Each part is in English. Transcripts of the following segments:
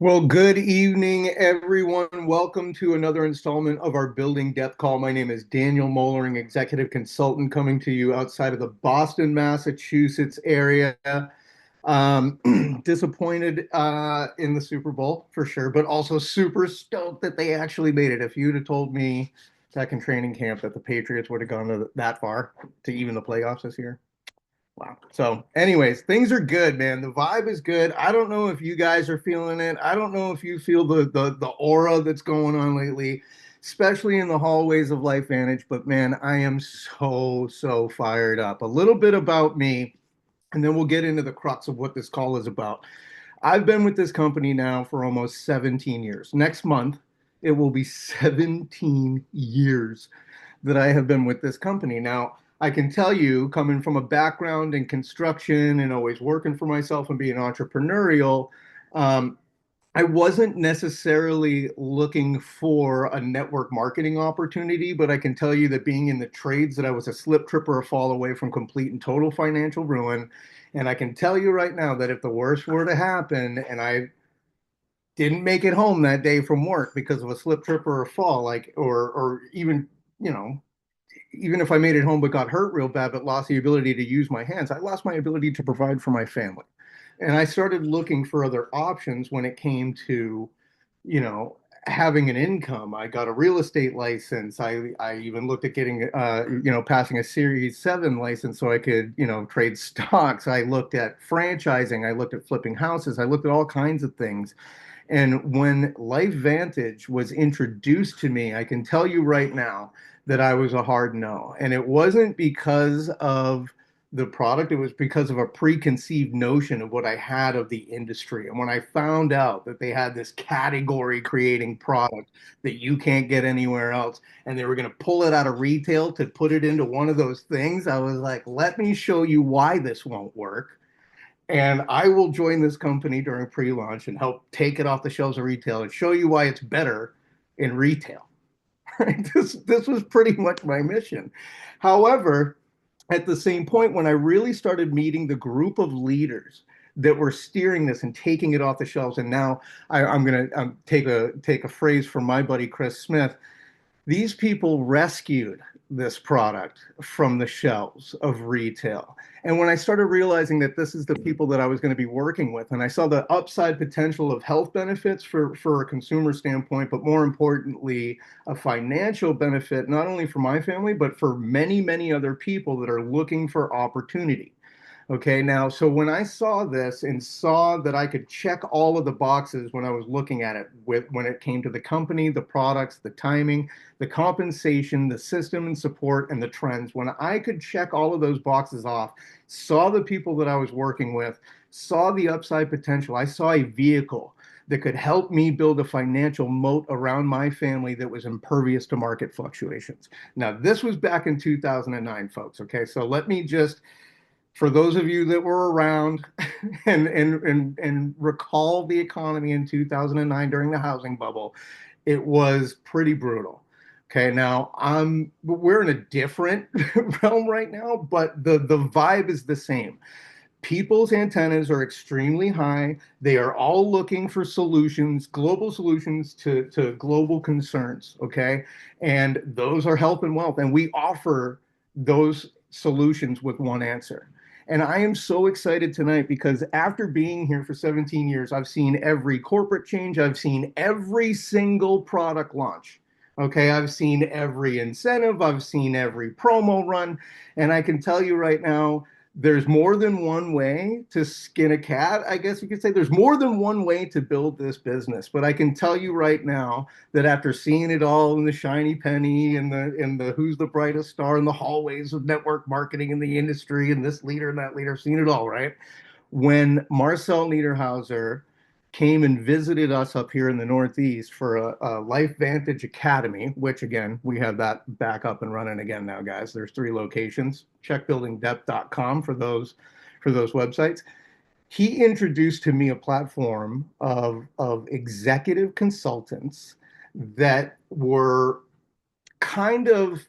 Well, good evening, everyone. Welcome to another installment of our Building Depth Call. My name is Daniel Mollering, Executive Consultant, coming to you outside of the Boston, Massachusetts area. Disappointed in the Super Bowl for sure, but also super stoked that they actually made it. If you'd have told me back in training camp that the Patriots would have gone that far to even the playoffs this year, wow. So, anyways, things are good, man. The vibe is good. I don't know if you guys are feeling it. I don't know if you feel the aura that's going on lately, especially in the hallways of Life Vantage. But man, I am so fired up. A little bit about me, and then we'll get into the crux of what this call is about. I've been with this company now for almost 17 years. Next month, it will be 17 years that I have been with this company. Now, I can tell you, coming from a background in construction and always working for myself and being entrepreneurial, um, I wasn't necessarily looking for a network marketing opportunity, but I can tell you that being in the trades, that I was a slip, trip, or a fall away from complete and total financial ruin. And I can tell you right now that if the worst were to happen and I didn't make it home that day from work because of a slip, trip, or a fall, like, or even, you know, even if I made it home but got hurt real bad but lost the ability to use my hands, I lost my ability to provide for my family. And I started looking for other options when it came to, you know, having an income. I got a real estate license. I even looked at getting, passing a Series 7 license so I could, trade stocks. I looked at franchising. I looked at flipping houses. I looked at all kinds of things. And when Life Vantage was introduced to me, I can tell you right now that I was a hard no. And it wasn't because of the product, it was because of a preconceived notion of what I had of the industry. And when I found out that they had this category creating product that you can't get anywhere else, and they were going to pull it out of retail to put it into one of those things, I was like, let me show you why this won't work. And I will join this company during pre-launch and help take it off the shelves of retail and show you why it's better in retail. Right? This was pretty much my mission. However, at the same point, when I really started meeting the group of leaders that were steering this and taking it off the shelves, and now I'm going to take a phrase from my buddy Chris Smith. These people rescued this product from the shelves of retail. And when I started realizing that this is the people that I was going to be working with, and I saw the upside potential of health benefits for a consumer standpoint, but more importantly, a financial benefit, not only for my family, but for many other people that are looking for opportunity. Okay, now, so when I saw this and saw that I could check all of the boxes when I was looking at it, when it came to the company, the products, the timing, the compensation, the system and support, and the trends, when I could check all of those boxes off, saw the people that I was working with, saw the upside potential, I saw a vehicle that could help me build a financial moat around my family that was impervious to market fluctuations. Now, this was back in 2009, folks. Okay, so let me just, for those of you that were around and recall the economy in 2009 during the housing bubble, it was pretty brutal. Okay, now we're in a different realm right now, but the vibe is the same. People's antennas are extremely high. They are all looking for solutions, global solutions to global concerns. Okay, and those are health and wealth, and we offer those solutions with one answer. And I am so excited tonight because after being here for 17 years, I've seen every corporate change, I've seen every single product launch. Okay, I've seen every incentive, I've seen every promo run, and I can tell you right now, there's more than one way to skin a cat. I guess you could say there's more than one way to build this business. But I can tell you right now that after seeing it all in the shiny penny and the who's the brightest star in the hallways of network marketing in the industry and this leader and that leader, seen it all, right? When Marcel Niederhauser came and visited us up here in the Northeast for a Life Vantage Academy, which again, we have that back up and running again now, guys. There's 3 locations. Check buildingdepth.com for those websites. He introduced to me a platform of executive consultants that were kind of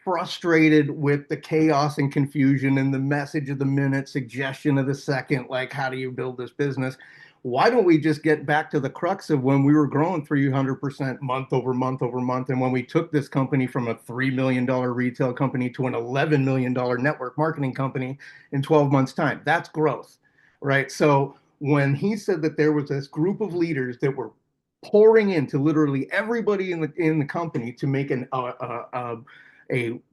frustrated with the chaos and confusion and the message of the minute, suggestion of the second, like how do you build this business? why don't we just get back to the crux of when we were growing 300% month over month over month? And when we took this company from a $3 million retail company to an $11 million network marketing company in 12 months' time, that's growth, right? So when he said that there was this group of leaders that were pouring into literally everybody in the company to make a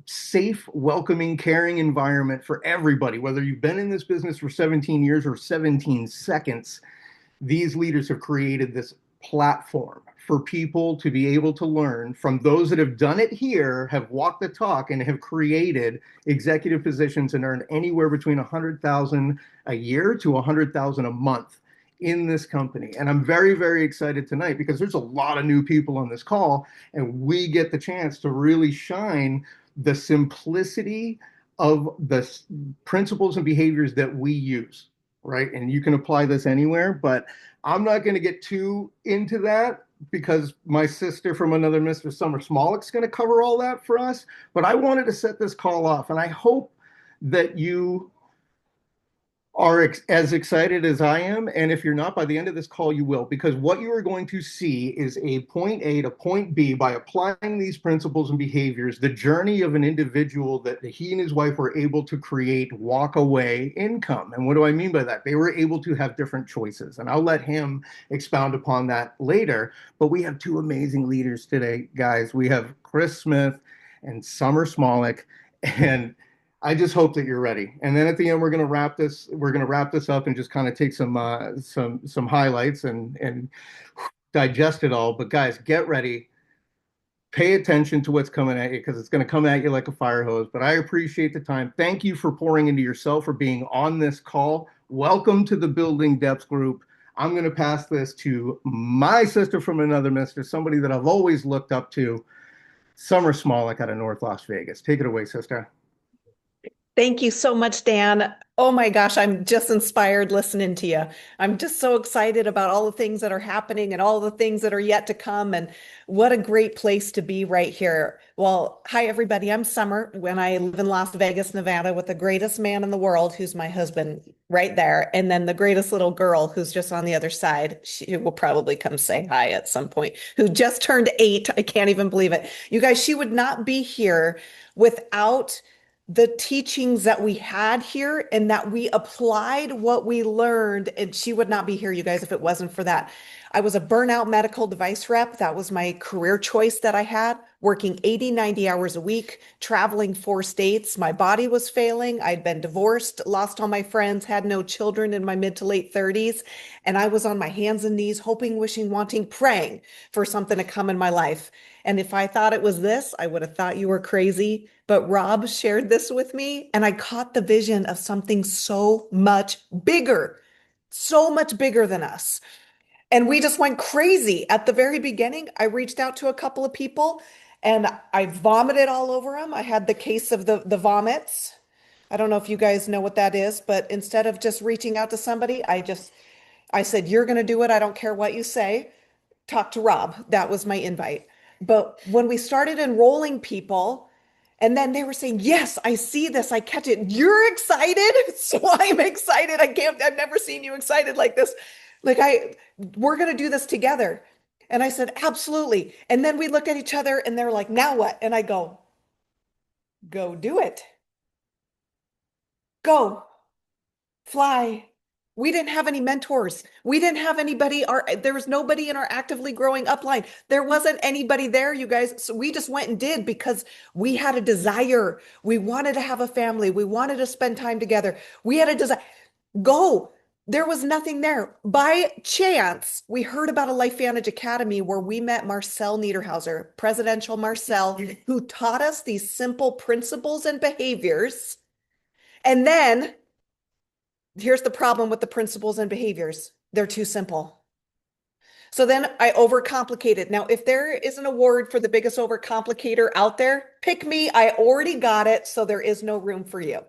safe, welcoming, caring environment for everybody, whether you've been in this business for 17 years or 17 seconds, these leaders have created this platform for people to be able to learn from those that have done it here, have walked the talk, and have created executive positions and earned anywhere between 100,000 a year to 100,000 a month in this company. And I'm very, very excited tonight because there's a lot of new people on this call, and we get the chance to really shine the simplicity of the principles and behaviors that we use, right? And you can apply this anywhere, but I'm not going to get too into that because my sister from another Mr. Summer Smolleck's going to cover all that for us. But I wanted to set this call off, and I hope that you are as excited as I am. And if you're not, by the end of this call, you will, because what you are going to see is a point A to point B by applying these principles and behaviors, the journey of an individual that he and his wife were able to create walk away income. And what do I mean by that? They were able to have different choices. And I'll let him expound upon that later. But we have two amazing leaders today, guys. We have Chris Smith and Summer Smollett. And I just hope that you're ready. And then at the end, we're going to wrap this. We're going to wrap this up and just kind of take some highlights and digest it all. But guys, get ready. Pay attention to what's coming at you because it's going to come at you like a fire hose. But I appreciate the time. Thank you for pouring into yourself, for being on this call. Welcome to the Building Depth Group. I'm going to pass this to my sister from another mister, somebody that I've always looked up to, Summer Smollett out of North Las Vegas. Take it away, sister. Thank you so much, Dan. Oh my gosh, I'm just inspired listening to you. I'm just so excited about all the things that are happening and all the things that are yet to come. And what a great place to be right here. Well, hi, everybody. I'm Summer, when I live in Las Vegas, Nevada, with the greatest man in the world, who's my husband right there. And then the greatest little girl who's just on the other side. She will probably come say hi at some point, who just turned 8. I can't even believe it. You guys, she would not be here without the teachings that we had here and that we applied what we learned. And she would not be here, you guys, if it wasn't for that. I was a burnout medical device rep. That was my career choice that I had, working 80, 90 hours a week, traveling 4 states. My body was failing. I'd been divorced, lost all my friends, had no children in my mid to late 30s. And I was on my hands and knees, hoping, wishing, wanting, praying for something to come in my life. And if I thought it was this, I would have thought you were crazy. But Rob shared this with me, and I caught the vision of something so much bigger than us. And we just went crazy. At the very beginning, I reached out to a couple of people and I vomited all over them. I had the case of the vomits. I don't know if you guys know what that is, but instead of just reaching out to somebody, I said, "You're going to do it. I don't care what you say. Talk to Rob." That was my invite. But when we started enrolling people, and then they were saying, "Yes, I see this. I catch it. You're excited." So I'm excited. I've never seen you excited like this. We're going to do this together. And I said, "Absolutely." And then we look at each other and they're like, "Now what?" And I go do it. Go fly. We didn't have any mentors. We didn't have anybody. There was nobody in our actively growing upline. There wasn't anybody there, you guys. So we just went and did because we had a desire. We wanted to have a family. We wanted to spend time together. We had a desire. Go. There was nothing there. By chance, we heard about a LifeVantage Academy where we met Marcel Niederhauser, Presidential Marcel, who taught us these simple principles and behaviors. And then here's the problem with the principles and behaviors. They're too simple. So then I overcomplicated. Now, if there is an award for the biggest overcomplicator out there, pick me. I already got it. So there is no room for you.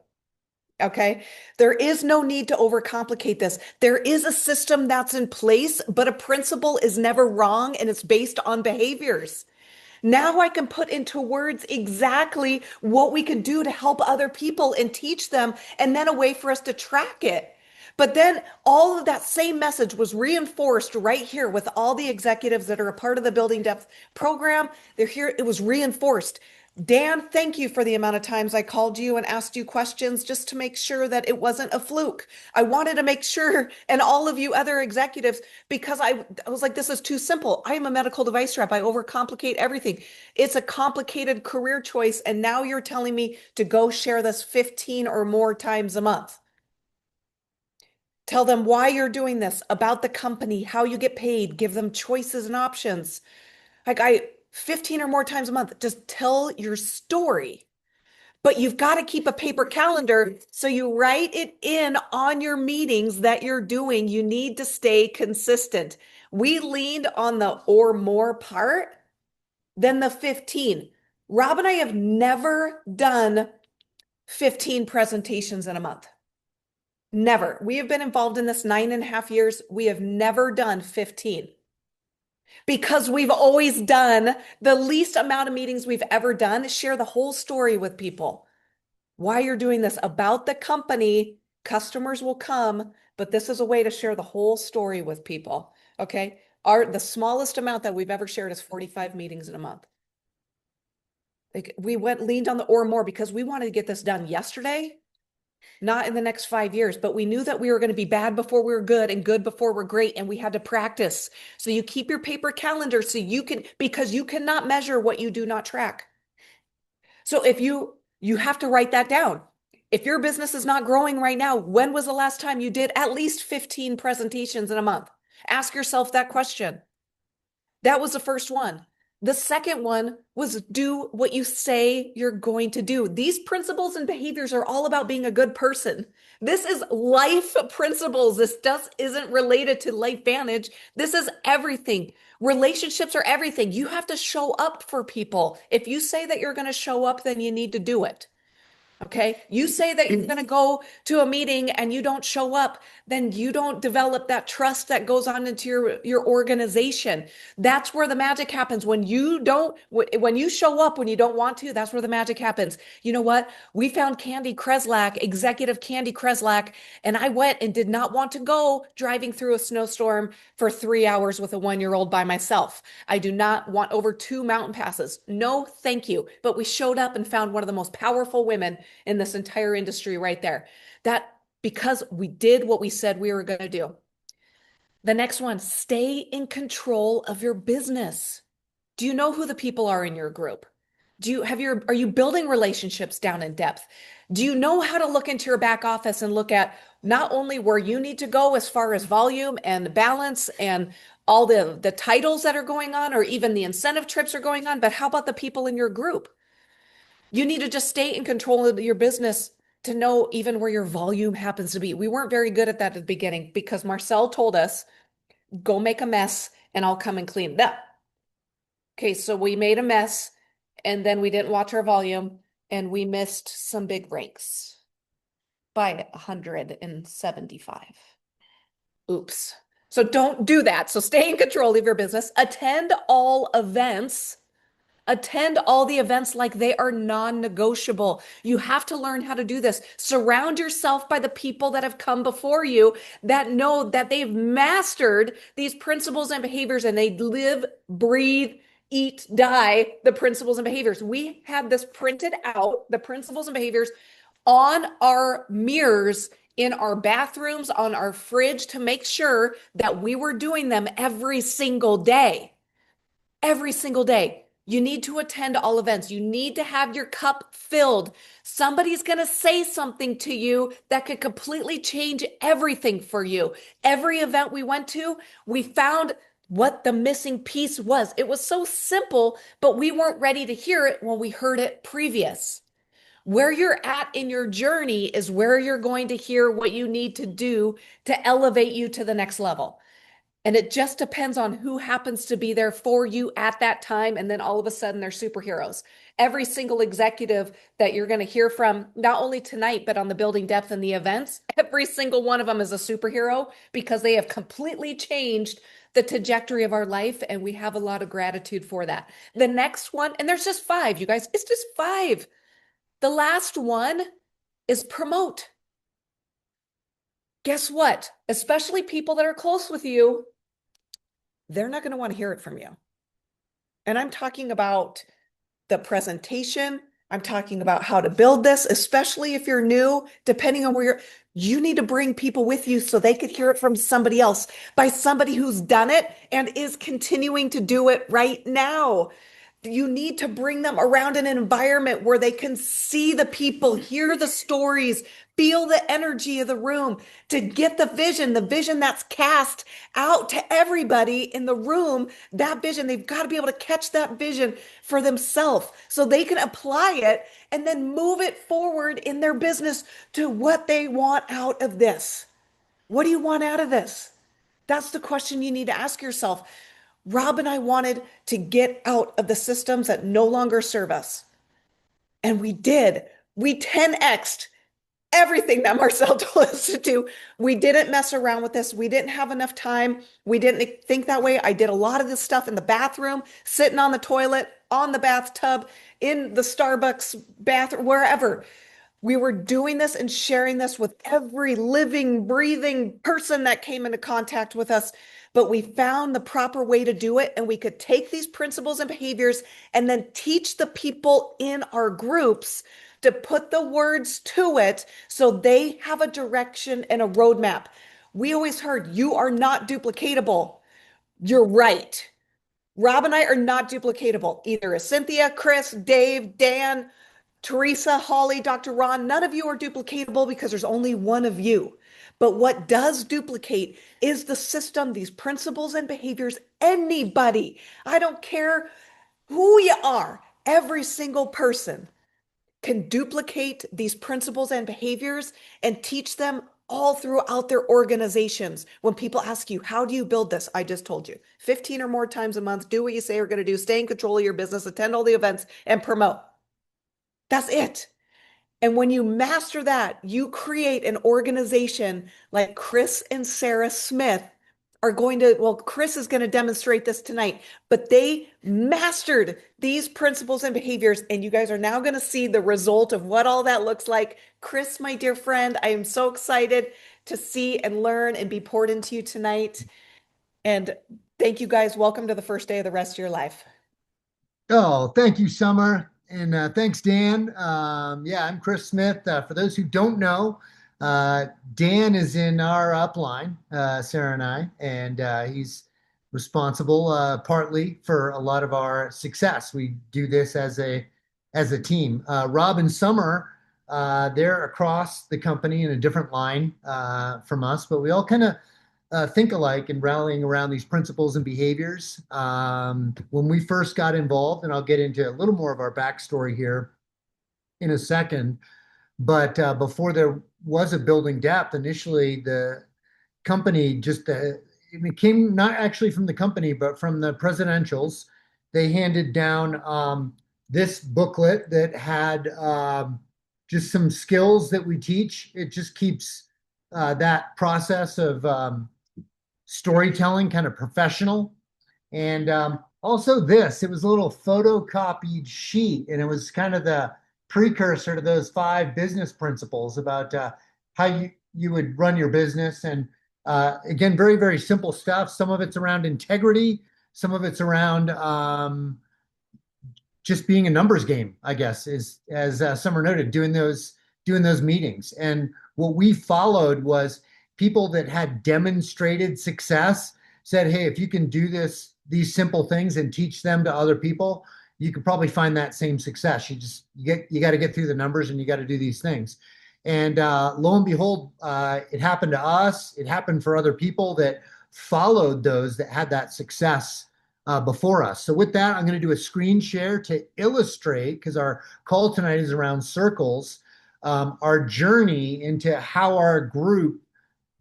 Okay. There is no need to overcomplicate this. There is a system that's in place, but a principle is never wrong and it's based on behaviors. Now I can put into words exactly what we can do to help other people and teach them, and then a way for us to track it. But then all of that same message was reinforced right here with all the executives that are a part of the Building Depth program. They're here. It was reinforced. Dan, thank you for the amount of times I called you and asked you questions just to make sure that it wasn't a fluke. I wanted to make sure, and all of you other executives, because I was like, this is too simple. I am a medical device rep. I overcomplicate everything. It's a complicated career choice. And now you're telling me to go share this 15 or more times a month. Tell them why you're doing this, about the company, how you get paid, give them choices and options. Like I 15 or more times a month, just tell your story. But you've got to keep a paper calendar so you write it in on your meetings that you're doing. You need to stay consistent. We leaned on the or more part than the 15. Rob and I have never done 15 presentations in a month. Never. We have been involved in this 9.5 years. We have never done 15 because we've always done the least amount of meetings we've ever done. Share the whole story with people. Why you're doing this about the company. Customers will come, but this is a way to share the whole story with people. Okay. The smallest amount that we've ever shared is 45 meetings in a month. Like we leaned on the or more because we wanted to get this done yesterday, not in the next 5 years, but we knew that we were going to be bad before we were good and good before we're great. And we had to practice. So you keep your paper calendar so you can, because you cannot measure what you do not track. So if you have to write that down. If your business is not growing right now, when was the last time you did at least 15 presentations in a month? Ask yourself that question. That was the first one. The second one was do what you say you're going to do. These principles and behaviors are all about being a good person. This is life principles. This isn't related to LifeVantage. This is everything. Relationships are everything. You have to show up for people. If you say that you're going to show up, then you need to do it. Okay. You say that you're going to go to a meeting and you don't show up, then you don't develop that trust that goes on into your organization. That's where the magic happens. When you show up when you don't want to, that's where the magic happens. You know what? We found Candy Kreslak, executive Candy Kreslak, and I went and did not want to go driving through a snowstorm for 3 hours with a 1-year-old by myself. I do not want over 2 mountain passes. No, thank you. But we showed up and found one of the most powerful women in this entire industry right there. That because we did what we said we were going to do. The next one, stay in control of your business. Do you know who the people are in your group? Are you building relationships down in depth? Do you know how to look into your back office and look at not only where you need to go as far as volume and balance and all the titles that are going on, or even the incentive trips are going on, but how about the people in your group? You need to just stay in control of your business to know even where your volume happens to be. We weren't very good at that at the beginning because Marcel told us, go make a mess and I'll come and clean it up. Okay, so we made a mess and then we didn't watch our volume and we missed some big ranks by 175. Oops. So don't do that. So stay in control of your business. Attend all events. Attend all the events like they are non-negotiable. You have to learn how to do this. Surround yourself by the people that have come before you that know that they've mastered these principles and behaviors and they live, breathe, eat, die the principles and behaviors. We had this printed out, the principles and behaviors on our mirrors in our bathrooms, on our fridge to make sure that we were doing them every single day. Every single day. You need to attend all events. You need to have your cup filled. Somebody's going to say something to you that could completely change everything for you. Every event we went to, we found what the missing piece was. It was so simple, but we weren't ready to hear it when we heard it previous. Where you're at in your journey is where you're going to hear what you need to do to elevate you to the next level. And it just depends on who happens to be there for you at that time. And then all of a sudden they're superheroes. Every single executive that you're going to hear from, not only tonight, but on the Building Depth and the events, every single one of them is a superhero because they have completely changed the trajectory of our life. And we have a lot of gratitude for that. The next one, and there's just 5, you guys, it's just 5. The last one is promote. guess what? Especially people that are close with you, they're not going to want to hear it from you. And I'm talking about the presentation. I'm talking about how to build this, especially if you're new, depending on where you need to bring people with you so they could hear it from somebody else, by somebody who's done it and is continuing to do it right now. You need to bring them around in an environment where they can see the people, hear the stories, feel the energy of the room, to get the vision that's cast out to everybody in the room. That vision, they've got to be able to catch that vision for themselves so they can apply it and then move it forward in their business to what they want out of this. What do you want out of this? That's the question you need to ask yourself. Rob and I wanted to get out of the systems that no longer serve us. And we did. We 10x'd everything that Marcel told us to do. We didn't mess around with this. We didn't have enough time. We didn't think that way. I did a lot of this stuff in the bathroom, sitting on the toilet, on the bathtub, in the Starbucks bathroom, wherever. We were doing this and sharing this with every living, breathing person that came into contact with us. But we found the proper way to do it. And we could take these principles and behaviors and then teach the people in our groups to put the words to it so they have a direction and a roadmap. We always heard, you are not duplicatable. You're right. Rob and I are not duplicatable. Either as Cynthia, Chris, Dave, Dan, Teresa, Holly, Dr. Ron, none of you are duplicatable because there's only one of you. But what does duplicate is the system, these principles and behaviors. Anybody, I don't care who you are, every single person can duplicate these principles and behaviors and teach them all throughout their organizations. When people ask you, how do you build this? I just told you 15 or more times a month, do what you say you're going to do, stay in control of your business, attend all the events, and promote. That's it. And when you master that, you create an organization like Chris and Sarah Smith are going to, well, Chris is going to demonstrate this tonight, but they mastered these principles and behaviors. And you guys are now going to see the result of what all that looks like. Chris, my dear friend, I am so excited to see and learn and be poured into you tonight. And thank you guys. Welcome to the first day of the rest of your life. Oh, thank you, Summer. And thanks, Dan. Yeah, I'm Chris Smith. For those who don't know, Dan is in our upline, Sarah and I, and he's responsible partly for a lot of our success. We do this as a team. Rob and Summer, they're across the company in a different line from us, but we all kind of think alike and rallying around these principles and behaviors. When we first got involved, and I'll get into a little more of our backstory here in a second, but before there was a building depth, initially the company just it came not actually from the company, but from the presidentials. They handed down this booklet that had just some skills that we teach. It just keeps that process of storytelling kind of professional. And also this, it was a little photocopied sheet, and it was kind of the precursor to those 5 business principles about how you would run your business. And again, very, very simple stuff. Some of it's around integrity. Some of it's around just being a numbers game, I guess, is as Summer noted, doing those meetings. And what we followed was people that had demonstrated success said, hey, if you can do these simple things and teach them to other people, you could probably find that same success. You got to get through the numbers and you got to do these things. And lo and behold, it happened to us. It happened for other people that followed those that had that success before us. So with that, I'm going to do a screen share to illustrate, because our call tonight is around circles, our journey into how our group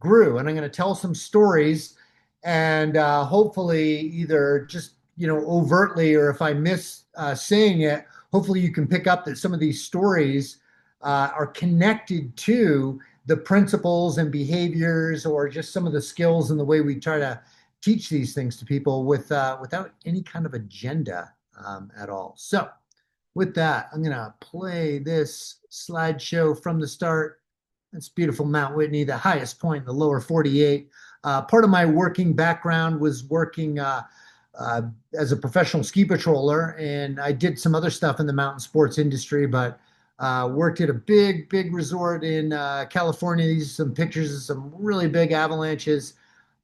grew. And I'm going to tell some stories and hopefully either just, overtly, or if I miss saying it, hopefully you can pick up that some of these stories are connected to the principles and behaviors, or just some of the skills and the way we try to teach these things to people without any kind of agenda at all. So with that, I'm going to play this slideshow from the start That's beautiful Mount Whitney, the highest point in the lower 48. Part of my working background was working uh, as a professional ski patroller, and I did some other stuff in the mountain sports industry, but worked at a big resort in California. These are some pictures of some really big avalanches,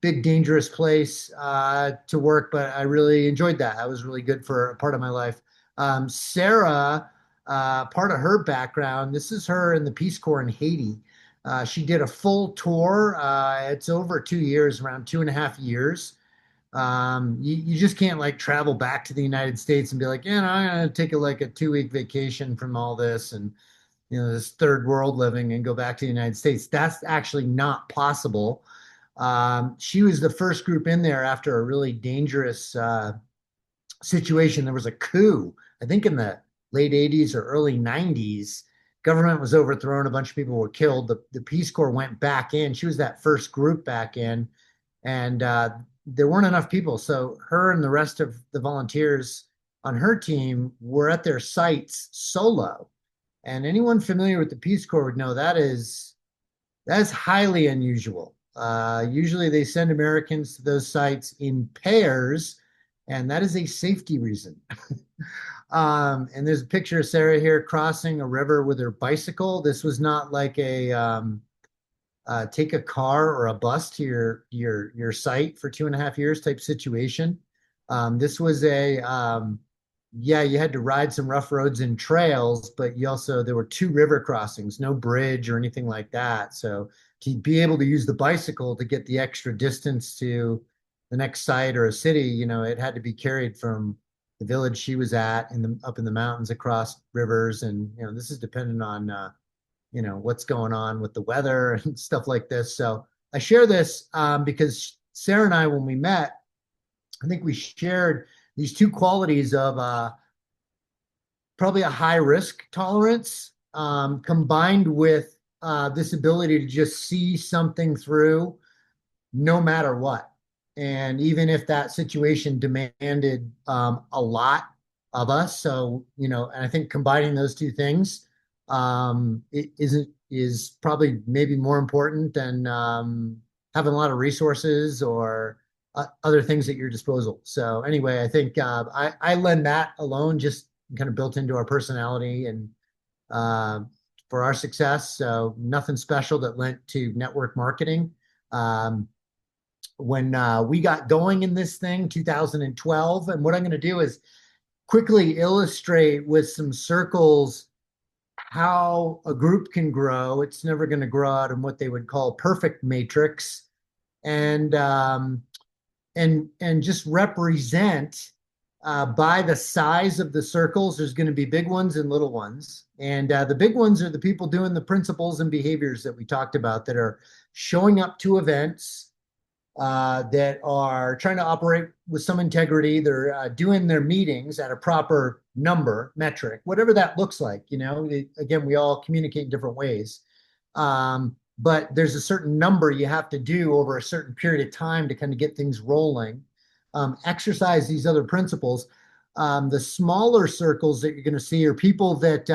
big dangerous place to work, but I really enjoyed that. That was really good for a part of my life. Sarah, part of her background, this is her in the Peace Corps in Haiti. She did a full tour. It's over 2 years, around 2.5 years. You just can't like travel back to the United States and be like, I'm gonna take like a 2 week vacation from all this and this third world living and go back to the United States. That's actually not possible. She was the first group in there after a really dangerous situation. There was a coup, I think in the late 80s or early 90s. Government was overthrown. A bunch of people were killed. The Peace Corps went back in. She was that first group back in. And there weren't enough people. So her and the rest of the volunteers on her team were at their sites solo. And anyone familiar with the Peace Corps would know that's highly unusual. Usually they send Americans to those sites in pairs, and that is a safety reason. And there's a picture of Sarah here crossing a river with her bicycle. This was not like a take a car or a bus to your site for 2.5 years type situation. This was yeah, you had to ride some rough roads and trails, but there were 2 river crossings, no bridge or anything like that. So to be able to use the bicycle to get the extra distance to the next site or a city, it had to be carried from the village she was at up in the mountains across rivers. And, this is dependent on, what's going on with the weather and stuff like this. So I share this because Sarah and I, when we met, I think we shared these 2 qualities of probably a high risk tolerance combined with this ability to just see something through no matter what. And even if that situation demanded a lot of us. So, and I think combining those 2 things is probably maybe more important than having a lot of resources or other things at your disposal. So anyway, I think I lend that alone just kind of built into our personality and for our success. So nothing special that lent to network marketing. When we got going in this thing, 2012, and what I'm going to do is quickly illustrate with some circles how a group can grow. It's never going to grow out in what they would call perfect matrix, and just represent by the size of the circles. There's going to be big ones and little ones, and the big ones are the people doing the principles and behaviors that we talked about that are showing up to events. That are trying to operate with some integrity. They're doing their meetings at a proper number, metric, whatever that looks like. Again, we all communicate in different ways. But there's a certain number you have to do over a certain period of time to kind of get things rolling. Exercise these other principles. The smaller circles that you're going to see are people that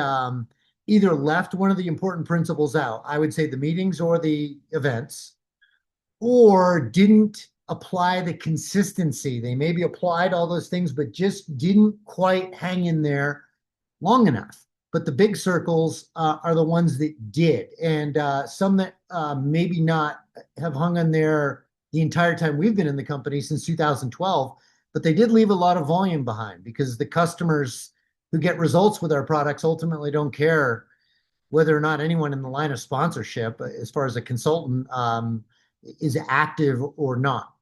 either left one of the important principles out. I would say the meetings or the events, or didn't apply the consistency. They maybe applied all those things, but just didn't quite hang in there long enough. But the big circles are the ones that did. And some that maybe not have hung on there the entire time we've been in the company since 2012, but they did leave a lot of volume behind because the customers who get results with our products ultimately don't care whether or not anyone in the line of sponsorship, as far as a consultant, is active or not.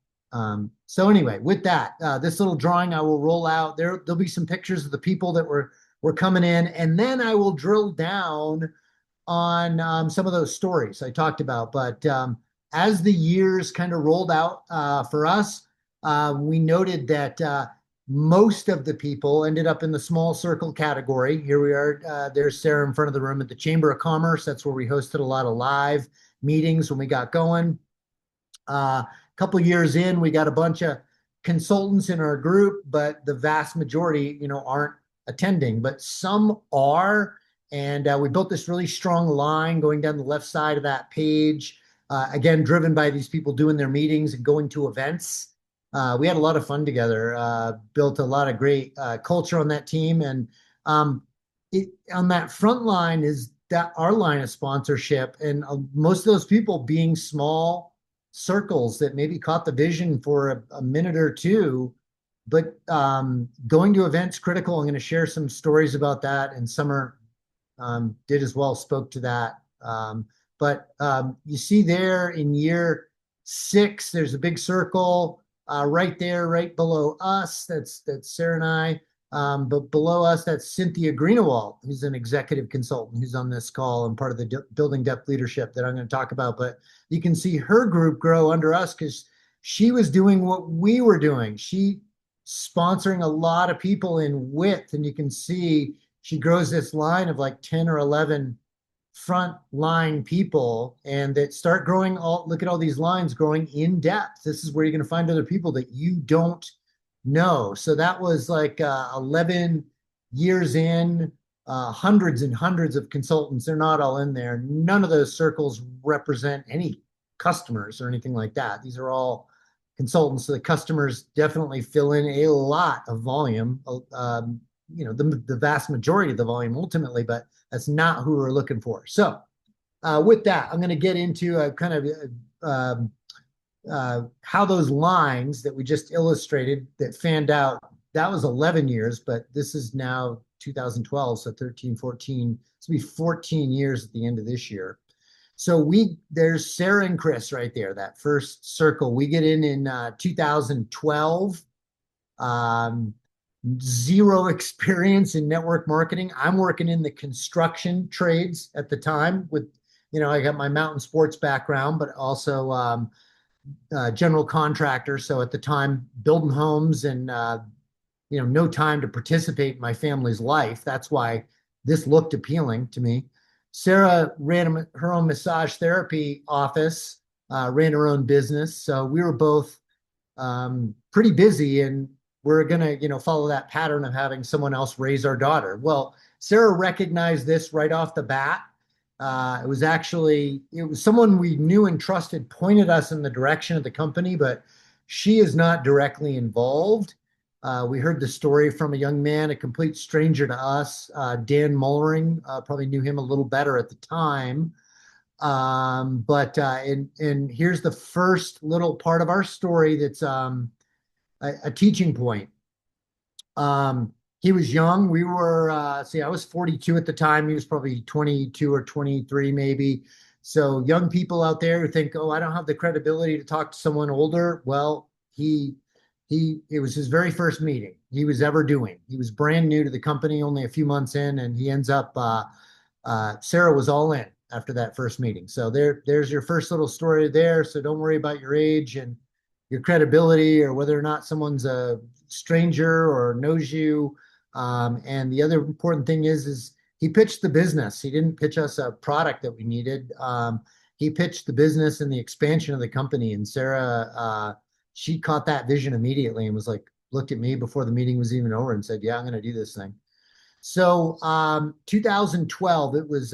So anyway, with that, this little drawing I will roll out. There'll be some pictures of the people that were coming in, and then I will drill down on some of those stories I talked about. But as the years kind of rolled out for us, we noted that most of the people ended up in the small circle category. Here we are. There's Sarah in front of the room at the Chamber of Commerce. That's where we hosted a lot of live meetings when we got going. A couple years in, we got a bunch of consultants in our group, but the vast majority, aren't attending, but some are. And we built this really strong line going down the left side of that page. Again, driven by these people doing their meetings and going to events. We had a lot of fun together, built a lot of great culture on that team. And on that front line is that our line of sponsorship. And most of those people being small circles that maybe caught the vision for a minute or two, but going to events critical. I'm going to share some stories about that, and Summer did as well, spoke to that. But you see there in year 6, there's a big circle right there, right below us. That's Sarah and I. But below us, that's Cynthia Greenewald, who's an executive consultant who's on this call and part of the building depth leadership that I'm going to talk about. But you can see her group grow under us because she was doing what we were doing. She sponsoring a lot of people in width, and you can see she grows this line of like 10 or 11 front line people, and that start growing. Look at all these lines growing in depth. This is where you're going to find other people that you don't know. So that was like 11 years in, hundreds and hundreds of consultants. They're not all in there. None of those circles represent any customers or anything like that. These are all consultants. So the customers definitely fill in a lot of volume, the vast majority of the volume ultimately, but that's not who we're looking for. So with that, I'm going to get into a kind of how those lines that we just illustrated that fanned out, that was 11 years, but this is now 2012, so 13, 14, it's gonna be 14 years at the end of this year. So there's Sarah and Chris right there, that first circle. We get in 2012. Zero experience in network marketing. I'm working in the construction trades at the time with, I got my mountain sports background, but also general contractor. So at the time, building homes and, no time to participate in my family's life. That's why this looked appealing to me. Sarah ran her own massage therapy office, ran her own business. So we were both pretty busy, and we're going to, follow that pattern of having someone else raise our daughter. Well, Sarah recognized this right off the bat. It was someone we knew and trusted, pointed us in the direction of the company, but she is not directly involved. We heard the story from a young man, a complete stranger to us, Dan Mullering, probably knew him a little better at the time. But here's the first little part of our story that's a teaching point. He was young. We were, I was 42 at the time. He was probably 22 or 23, maybe. So young people out there who think, oh, I don't have the credibility to talk to someone older. Well, it was his very first meeting he was ever doing. He was brand new to the company, only a few months in, and he ends up, Sarah was all in after that first meeting. So there's your first little story there. So don't worry about your age and your credibility or whether or not someone's a stranger or knows you. And the other important thing is he pitched the business. He didn't pitch us a product that we needed. He pitched the business and the expansion of the company. And Sarah, she caught that vision immediately and was like, looked at me before the meeting was even over and said, yeah, I'm going to do this thing. So 2012, it was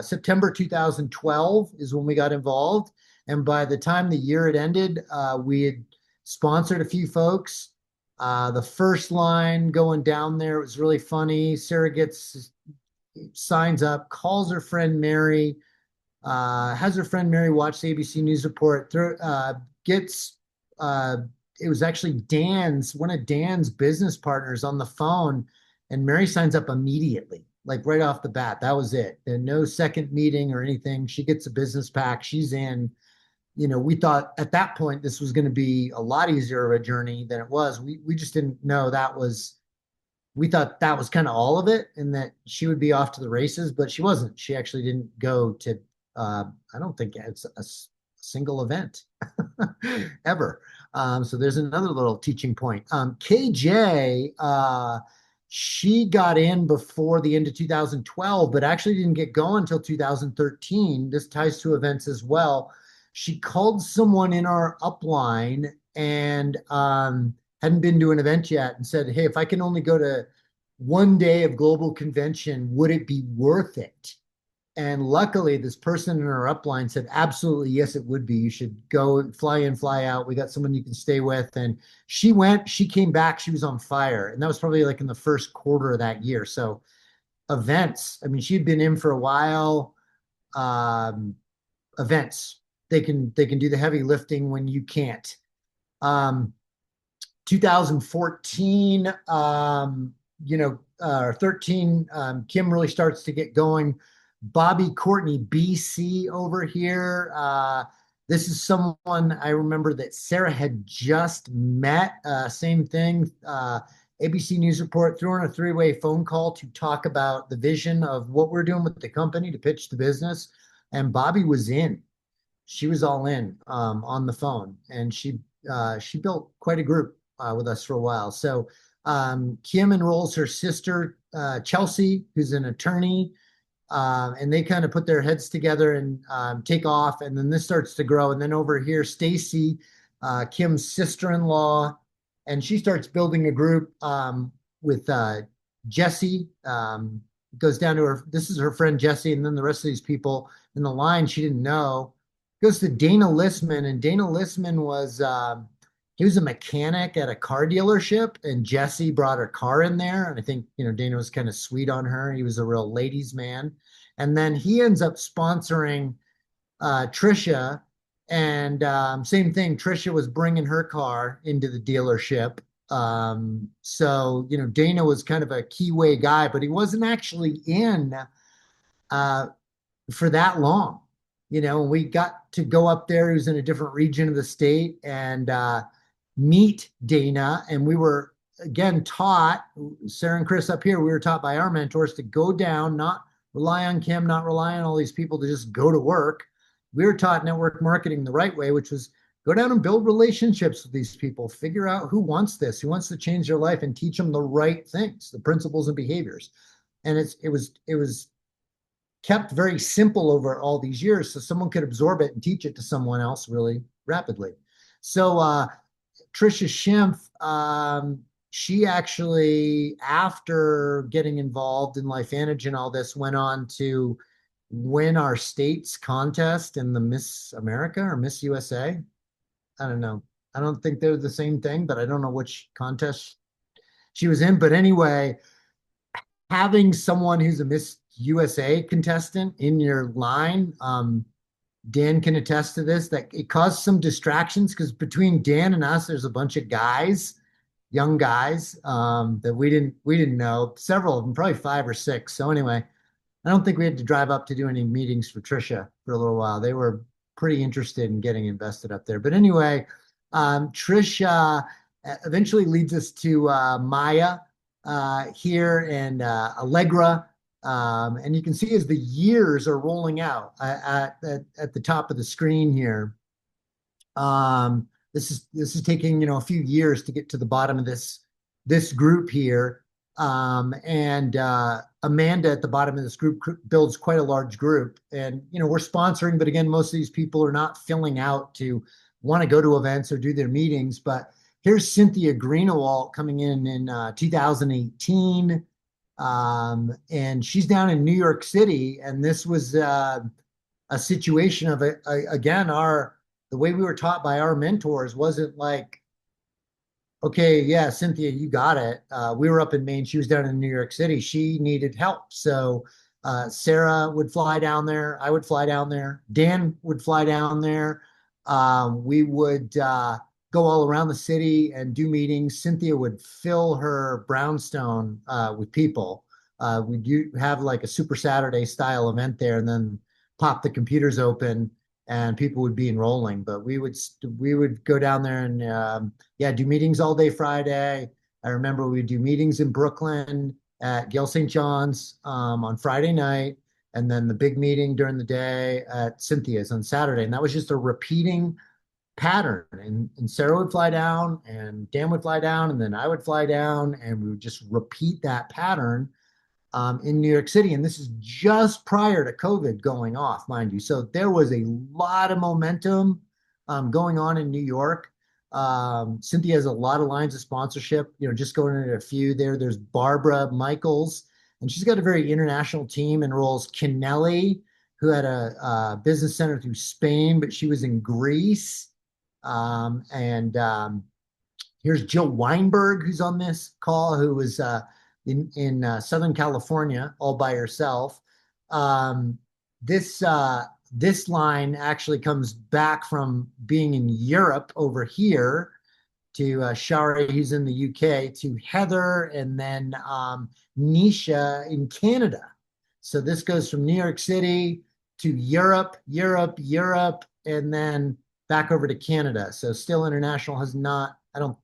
September 2012 is when we got involved. And by the time the year had ended, we had sponsored a few folks. The first line going down there was really funny. Sarah signs up, calls her friend Mary, has her friend Mary watch the ABC News report, it was actually one of Dan's business partners on the phone, and Mary signs up immediately, like right off the bat. That was it. And no second meeting or anything. She gets a business pack. She's in. We thought at that point this was going to be a lot easier of a journey than it was. We just didn't know we thought that was kind of all of it and that she would be off to the races, but she wasn't. She actually didn't go to, I don't think it's a single event ever. So there's another little teaching point. KJ, she got in before the end of 2012, but actually didn't get going until 2013. This ties to events as well. She called someone in our upline and hadn't been to an event yet and said, hey, if I can only go to one day of global convention, would it be worth it? And luckily, this person in our upline said, absolutely, yes, it would be. You should go fly in, fly out. We got someone you can stay with. And she went, she came back, she was on fire. And that was probably like in the first quarter of that year. So events, I mean, she'd been in for a while. Um, Events, they can do the heavy lifting when you can't. Um, 2014, 13, Kim really starts to get going. Bobby Courtney, BC over here. This is someone I remember that Sarah had just met. Same thing. ABC News Report threw on a three-way phone call to talk about the vision of what we're doing with the company to pitch the business. And Bobby was in. She was all in on the phone, and she built quite a group with us for a while. So Kim enrolls her sister Chelsea, who's an attorney, and they kind of put their heads together and take off. And then this starts to grow. And then over here, Stacy, Kim's sister-in-law, and she starts building a group with Jesse. Goes down to her. This is her friend Jesse, and then the rest of these people in the line she didn't know. Goes to Dana Listman, and Dana Listman was he was a mechanic at a car dealership, and Jesse brought her car in there. And I think, Dana was kind of sweet on her. He was a real ladies' man. And then he ends up sponsoring Trisha. And same thing, Trisha was bringing her car into the dealership. So, Dana was kind of a keyway guy, but he wasn't actually in uh, for that long. We got to go up there. He was in a different region of the state and meet Dana. And we were, again, taught, Sarah and Chris up here, we were taught by our mentors to go down, not rely on Kim, not rely on all these people to just go to work. We were taught network marketing the right way, which was go down and build relationships with these people, figure out who wants this, who wants to change their life, and teach them the right things, the principles and behaviors. And it was kept very simple over all these years so someone could absorb it and teach it to someone else really rapidly. So Trisha Schimpf, she actually, after getting involved in LifeVantage and all this, went on to win our state's contest in the Miss America or Miss USA. I don't know. I don't think they're the same thing, but I don't know which contest she was in. But anyway, having someone who's a Miss USA contestant in your line, Dan can attest to this, that it caused some distractions because between Dan and us, there's a bunch of guys, young guys, that we didn't know. Several of them, probably 5 or 6. So anyway, I don't think we had to drive up to do any meetings for Trisha for a little while. They were pretty interested in getting invested up there. But anyway, Trisha eventually leads us to Maya here and Allegra. And you can see as the years are rolling out at the top of the screen here. This is taking a few years to get to the bottom of this group here. And Amanda at the bottom of this group builds quite a large group. And we're sponsoring, but again, most of these people are not filling out to want to go to events or do their meetings. But here's Cynthia Greenawalt coming in 2018. And she's down in New York City. And this was a situation of, again, the way we were taught by our mentors wasn't like, okay, yeah, Cynthia, you got it. We were up in Maine. She was down in New York City. She needed help. So Sarah would fly down there. I would fly down there. Dan would fly down there. We would go all around the city and do meetings. Cynthia would fill her brownstone with people. We'd have like a Super Saturday style event there and then pop the computers open and people would be enrolling. But we would go down there and do meetings all day Friday. I remember we'd do meetings in Brooklyn at Gail St. John's on Friday night, and then the big meeting during the day at Cynthia's on Saturday. And that was just a repeating pattern. And Sarah would fly down, and Dan would fly down, and then I would fly down, and we would just repeat that pattern in New York City. And this is just prior to COVID going off, mind you. So there was a lot of momentum going on in New York. Cynthia has a lot of lines of sponsorship, just going into a few there. There's Barbara Michaels, and she's got a very international team, enrolls Kennelly, who had a business center through Spain, but she was in Greece. And Here's Jill Weinberg, who's on this call, who was in Southern California all by herself. Um, this line actually comes back from being in Europe over here to Shari, who's in the UK, to Heather, and then Nisha in Canada. So this goes from New York City to Europe, Europe, and then back over to Canada. So still international, has not, I don't,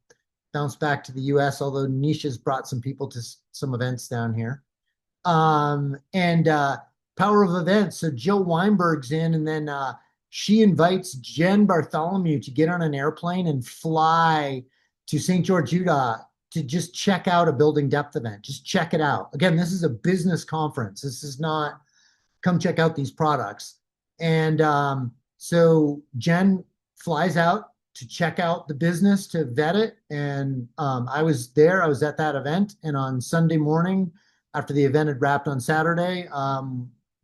bounce back to the US, although Nisha's brought some people to some events down here. And Power of Events. So Jill Weinberg's in, and then she invites Jen Bartholomew to get on an airplane and fly to St. George, Utah to just check out a building depth event. Just check it out. Again, this is a business conference. This is not come check out these products. And so Jen flies out to check out the business, to vet it. And I was there. I was at that event. And on Sunday morning, after the event had wrapped on Saturday,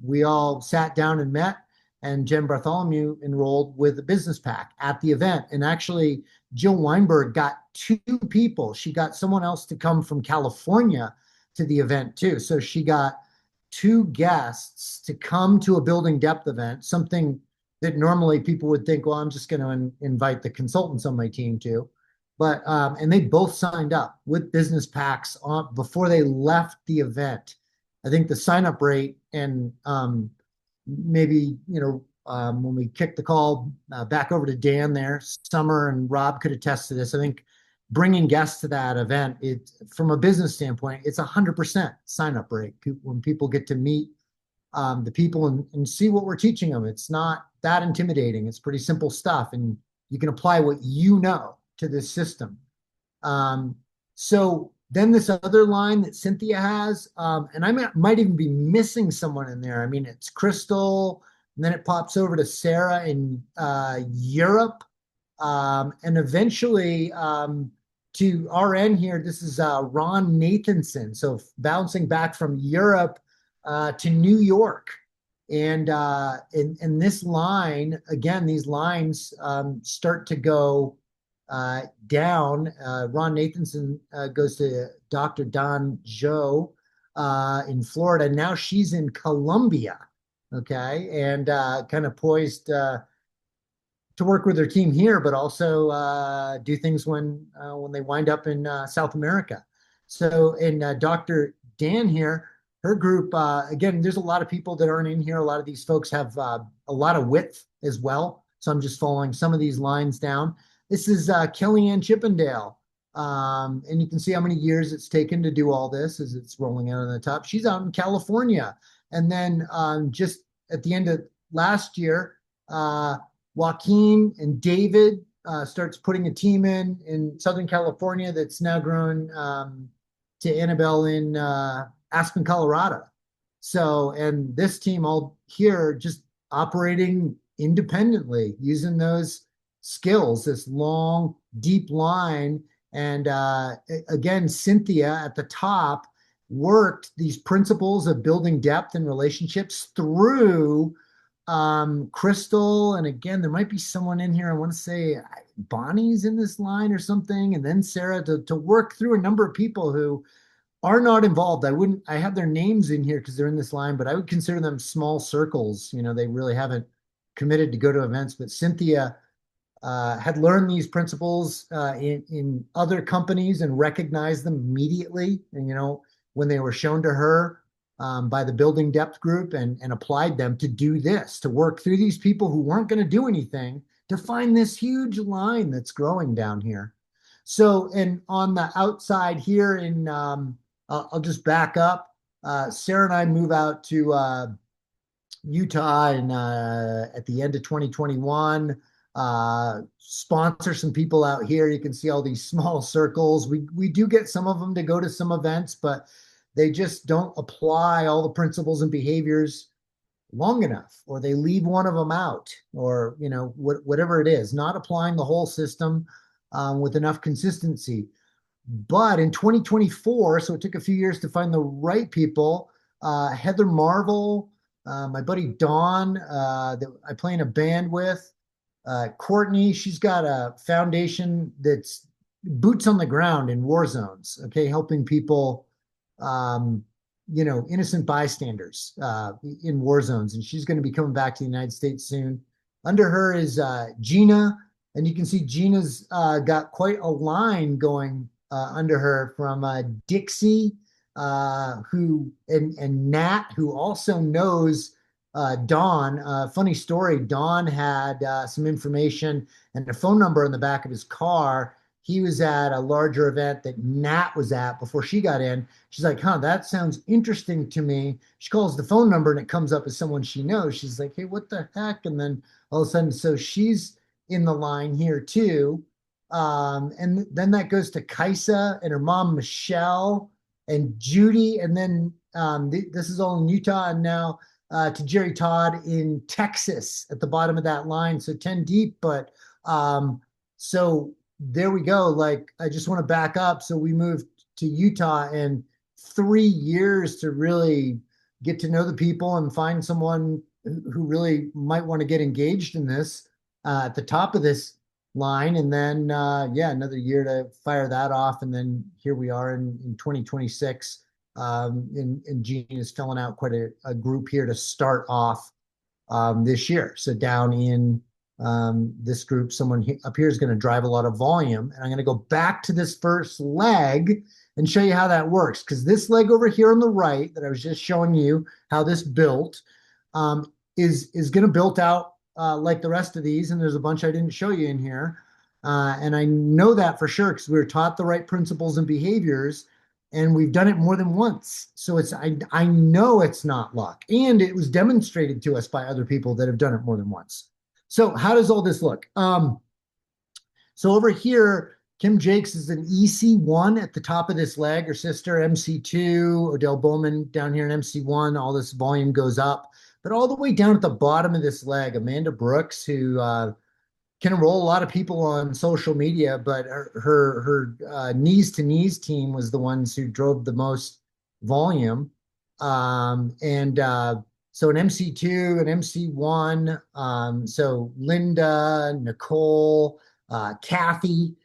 we all sat down and met. And Jen Bartholomew enrolled with a business pack at the event. And actually, Jill Weinberg got 2 people. She got someone else to come from California to the event too. So she got 2 guests to come to a building depth event, something that normally people would think, well, I'm just going to invite the consultants on my team to. But and they both signed up with business packs before they left the event. I think the sign up rate, and maybe when we kick the call back over to Dan there, Summer and Rob could attest to this. I think bringing guests to that event, from a business standpoint, it's 100% sign up rate when people get to meet the people and see what we're teaching them. It's not that intimidating. It's pretty simple stuff, and you can apply what you know to this system. So then this other line that Cynthia has, and I might even be missing someone in there. I mean, it's Crystal, and then it pops over to Sarah in Europe, and eventually to RN here, this is Ron Nathanson. So bouncing back from Europe to New York. And in this line, again, these lines start to go down. Ron Nathanson goes to Dr. Don Joe in Florida. Now she's in Colombia, okay, and kind of poised to work with their team here, but also do things when they wind up in South America. So, and Dr. Dan here, her group, again, there's a lot of people that aren't in here. A lot of these folks have a lot of width as well. So I'm just following some of these lines down. This is Kellyanne Chippendale. And you can see how many years it's taken to do all this as it's rolling out on the top. She's out in California. And then just at the end of last year, Joaquin and David starts putting a team in Southern California that's now grown to Annabelle in Aspen, Colorado. So, and this team all here just operating independently, using those skills, this long, deep line. And again, Cynthia at the top worked these principles of building depth and relationships through Crystal. And again, there might be someone in here, I want to say Bonnie's in this line or something. And then Sarah to work through a number of people who are not involved. I have their names in here because they're in this line, but I would consider them small circles. They really haven't committed to go to events. But Cynthia had learned these principles in other companies and recognized them immediately. And, when they were shown to her by the building depth group and applied them to do this, to work through these people who weren't going to do anything, to find this huge line that's growing down here. So, and on the outside here I'll just back up. Sarah and I move out to Utah at the end of 2021. Sponsor some people out here. You can see all these small circles. We do get some of them to go to some events, but they just don't apply all the principles and behaviors long enough, or they leave one of them out, or whatever it is, not applying the whole system. with enough consistency. But in 2024, so it took a few years to find the right people. Heather Marvel, my buddy Don, that I play in a band with, Courtney, she's got a foundation that's boots on the ground in war zones, okay, helping people, um, innocent bystanders in war zones. And she's going to be coming back to the United States soon. Under her is Gina, and you can see Gina's got quite a line going under her from Dixie, who and Nat, who also knows Don. Funny story. Don had some information and a phone number in the back of his car. He was at a larger event that Nat was at before she got in. She's like, huh, that sounds interesting to me. She calls the phone number and it comes up as someone she knows. She's like, hey, what the heck? And then all of a sudden, so she's in the line here too. And then that goes to Kaisa and her mom, Michelle, and Judy. And then this is all in Utah. And now to Jerry Todd in Texas at the bottom of that line. So 10 deep. But so there we go. Like, I just want to back up. So we moved to Utah and 3 years to really get to know the people and find someone who really might want to get engaged in this at the top of this line. And then, yeah, another year to fire that off. And then here we are in 2026. And Gene is filling out quite a group here to start off this year. So down in this group, someone up here is going to drive a lot of volume. And I'm going to go back to this first leg and show you how that works. Because this leg over here on the right that I was just showing you how this built is going to build out like the rest of these. And there's a bunch I didn't show you in here. And I know that for sure because we were taught the right principles and behaviors. And we've done it more than once. So I know it's not luck. And it was demonstrated to us by other people that have done it more than once. So how does all this look? So over here, Kim Jakes is an EC1 at the top of this leg. Her sister, MC2, Odell Bowman down here in MC1. All this volume goes up. But all the way down at the bottom of this leg, Amanda Brooks, who can enroll a lot of people on social media, but her knees to knees team was the ones who drove the most volume. So an MC2, an MC1, so Linda, Nicole, Kathy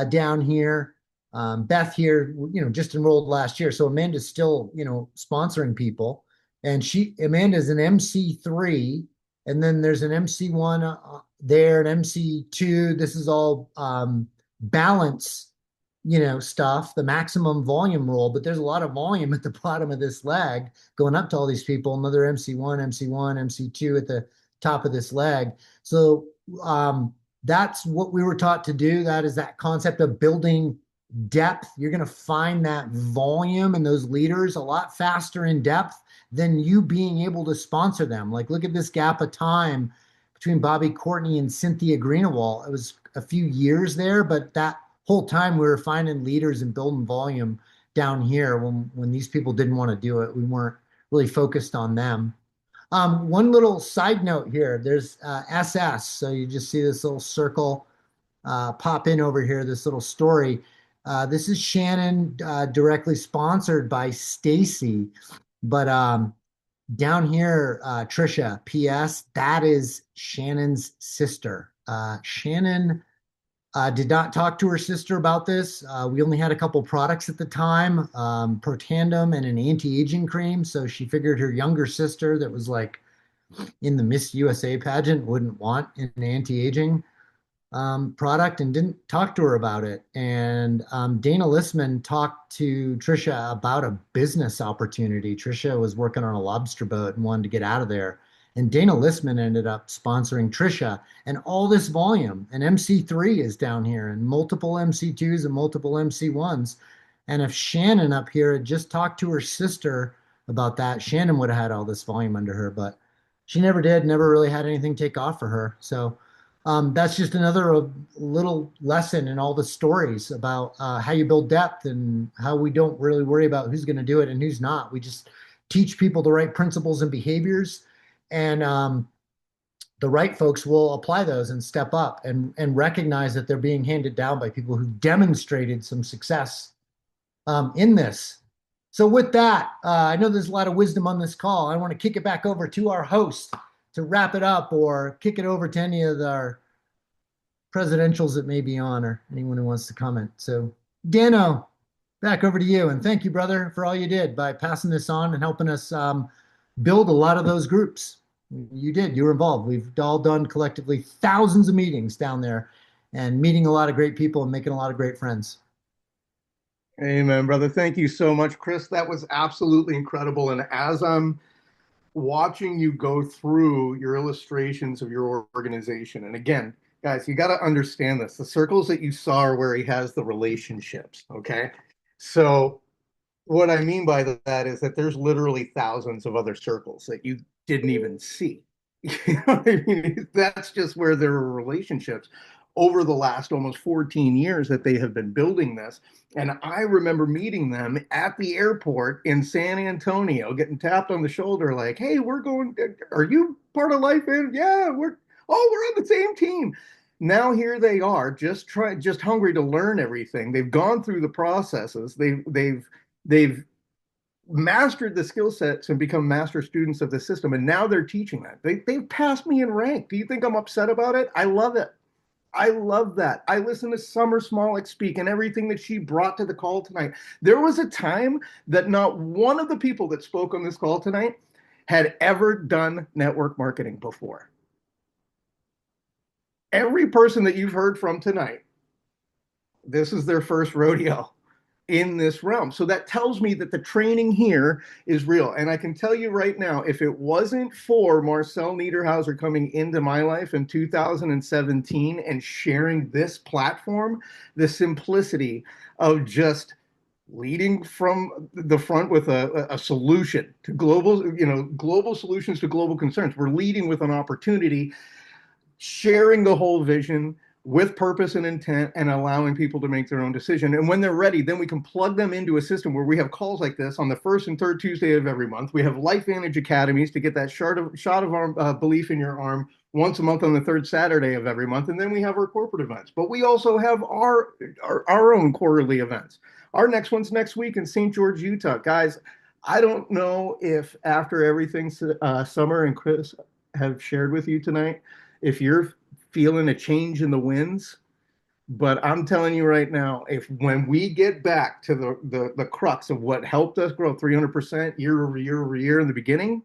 down here, Beth here, just enrolled last year. So Amanda's still, sponsoring people. And Amanda's an MC3, and then there's an MC1 there, an MC2. This is all balance, stuff, the maximum volume rule, but there's a lot of volume at the bottom of this leg going up to all these people. Another MC1, MC1, MC2 at the top of this leg. So that's what we were taught to do. That is that concept of building depth. You're going to find that volume and those leaders a lot faster in depth than you being able to sponsor them. Like, look at this gap of time between Bobby Courtney and Cynthia Greenawalt. It was a few years there, but that whole time we were finding leaders and building volume down here when these people didn't want to do it. We weren't really focused on them. One little side note here, there's SS. So you just see this little circle pop in over here, this little story. This is Shannon directly sponsored by Stacy. But down here, Trisha, PS, that is Shannon's sister. Shannon did not talk to her sister about this. We only had a couple products at the time, Protandem and an anti-aging cream. So she figured her younger sister that was like in the Miss USA pageant wouldn't want an anti-aging product and didn't talk to her about it. And Dana Listman talked to Trisha about a business opportunity. Trisha was working on a lobster boat and wanted to get out of there. And Dana Listman ended up sponsoring Trisha and all this volume. And MC3 is down here and multiple MC2s and multiple MC1s. And if Shannon up here had just talked to her sister about that, Shannon would have had all this volume under her, but she never did, never really had anything take off for her. So that's just another little lesson in all the stories about how you build depth and how we don't really worry about who's going to do it and who's not. We just teach people the right principles and behaviors. And the right folks will apply those and step up and recognize that they're being handed down by people who demonstrated some success in this. So with that, I know there's a lot of wisdom on this call. I want to kick it back over to our host to wrap it up, or kick it over to any of our presidentials that may be on, or anyone who wants to comment. So Dano, back over to you. And thank you, brother, for all you did by passing this on and helping us build a lot of those groups. You did. You were involved. We've all done collectively thousands of meetings down there and meeting a lot of great people and making a lot of great friends. Amen, brother. Thank you so much, Chris. That was absolutely incredible. And as I'm watching you go through your illustrations of your organization, and again, guys, you got to understand this. The circles that you saw are where he has the relationships. Okay. So what I mean by that is that there's literally thousands of other circles that you didn't even see. You know what I mean? That's just where there are relationships over the last almost 14 years that they have been building this. And I remember meeting them at the airport in San Antonio, getting tapped on the shoulder, like, "Hey, we're going, are you part of Life In? Yeah, we're on the same team." Now here they are, just hungry to learn everything. They've gone through the processes. They've mastered the skill sets and become master students of the system, and now they're teaching that. They've passed me in rank. Do you think I'm upset about it? I love it. I love that. I listened to Summer Smolik speak and everything that she brought to the call tonight. There was a time that not one of the people that spoke on this call tonight had ever done network marketing before. Every person that you've heard from tonight, this is their first rodeo in this realm. So that tells me that the training here is real. And I can tell you right now, if it wasn't for Marcel Niederhauser coming into my life in 2017 and sharing this platform, the simplicity of just leading from the front with a solution to global solutions to global concerns. We're leading with an opportunity, sharing the whole vision with purpose and intent, and allowing people to make their own decision. And when they're ready, then we can plug them into a system where we have calls like this on the first and third Tuesday of every month. We have LifeVantage Academies to get that shot of arm, belief in your arm once a month on the third Saturday of every month. And then we have our corporate events. But we also have our own quarterly events. Our next one's next week in St. George, Utah. Guys, I don't know if after everything Summer and Chris have shared with you tonight, if you're feeling a change in the winds, but I'm telling you right now, if when we get back to the crux of what helped us grow 300% year over year over year in the beginning,